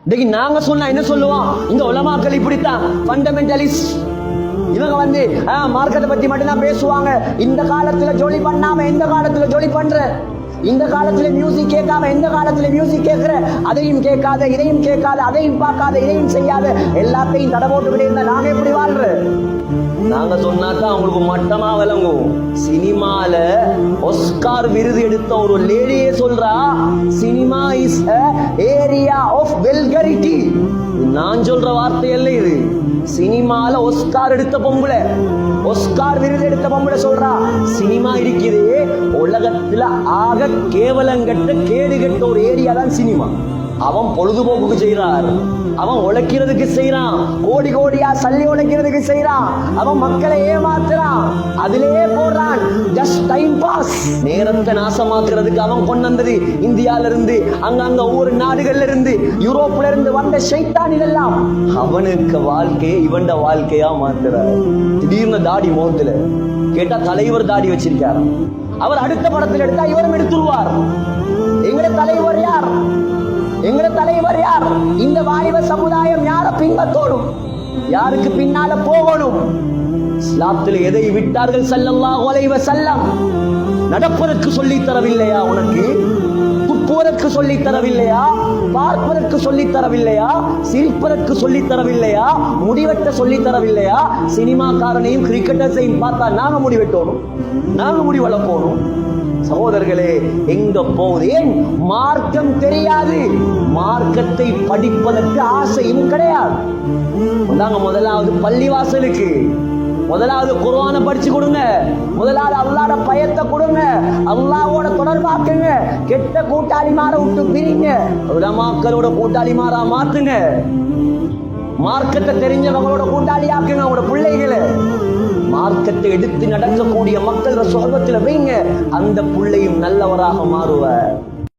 இன்னைக்கு நாங்க சொன்னா என்ன சொல்லுவோம்? இந்த உலமாக்கள் இப்படித்தான் ஃபண்டமெண்டலிஸ்ட். இவங்க மார்க்கத்தை பத்தி மட்டும்தான் பேசுவாங்க. இந்த காலத்துல ஜோலி பண்ணாம எந்த காலத்துல ஜோலி பண்ற, இந்த காலத்துல மியூசிக் கேட்காம எந்த காலத்துல மியூசிக் கேட்கிற, அதையும் கேட்காத இதையும் கேட்காத அதையும் பார்க்காத இதையும் செய்யாத எல்லாத்தையும் தடை போட்டு விட இருந்தா நாங்க எப்படி வாழ்ற? நாங்க சொன்னாதான் அவங்களுக்கு மட்டமா விளங்கும். சினிமால ஆஸ்கார் விருது எடுத்த ஒரு லேடியே சொல்றா, சினிமா இஸ் ஏரியா ஆஃப் வெல்கரிட்டி. நான் சொல்ற வார்த்தை அல்ல இது. சினிமால ஆஸ்கார் எடுத்த பொம்பளை, ஆஸ்கார் விருது எடுத்த பொம்பளை சொல்றா, சினிமா இருக்குது உலகத்துல ஆக கேவலங்கட்ட கேடுகட்ட ஒரு ஏரியா தான் சினிமா. அவன் பொழுதுபோக்குக்கு செய்யறார், அவன் உழைக்கிறதுக்கு செய்யறான், கோடி கோடியா சல்லி உழைக்கிறதுக்கு செய்யறான், அவன் மக்களை ஏமாத்துறான், அதிலேயே போடுறான். ஜஸ்ட் டைம் பாஸ், நேரத்தை நாசமாக்குறதுக்கு அவன் கொண்டு வந்தது இந்தியால இருந்து, அங்கங்க ஒவ்வொரு நாடுகள்ல இருந்து, யூரோப்ல இருந்து வந்த ஷைத்தான் இதெல்லாம் அவனுக்கு வாழ்க்கையை இவன் வாழ்க்கையா மாத்துறார். திடீர்னு தாடி மோத்துல கேட்டா தலைவர் தாடி வச்சிருக்காரு. அவர் அடுத்த படத்தில் எடுத்தா இவரும் எடுத்துருவார். எங்கட தலைவர் யார்? எங்கட தலைவர் யார்? இந்த வாலிப சமுதாயம் யார பின்பற்றணும், யாருக்கு பின்னால போகணும்? இஸ்லாத்தில் எதை விட்டார்கள் ஸல்லல்லாஹு அலைஹி வஸல்லம்? நடப்பதற்கு சொல்லி தரவில்லையா? உனக்கு துப்புவதற்கு சொல்லி தரவில்லையா? பார்ப்பதற்கு சொல்லி தரவில்லையா? சிரிப்பதற்கு சொல்லி தரவில்லையா? முடிவெட்ட சொல்லி தரவில்லையா? சினிமாக்காரனையும் கிரிக்கெட்டர்ஸையும் பார்த்தா நாங்க முடிவெட்டணும், நாங்க முடிவளப்போணும். சகோதரர்களே, எங்க போதேன் மார்க்கம் தெரியாது, மார்க்கத்தை படிப்பதற்கு ஆசையும் கிடையாது. முதலாவது பள்ளிவாசலுக்கு, முதலாவது குர்ஆனை படிச்சு கொடுங்க, முதலாவது அல்லாஹ்வோட பயத்தை கொடுங்க, அல்லாஹ்வோட தொடர்பாக்குங்க. கெட்ட கூட்டாளிமார விட்டு பிரிங்க, உலமாக்களோட கூட்டாளிமாரா மாத்துங்க. மார்க்கத்தை தெரிஞ்சவங்களோட கூட்டாளியாக்குங்க அவங்களோட பிள்ளைகளை. மார்க்கத்தை எடுத்து நடக்கக்கூடிய மக்கள் சொர்க்கத்தில் வைங்க, அந்த பிள்ளையும் நல்லவராக மாறுவார்.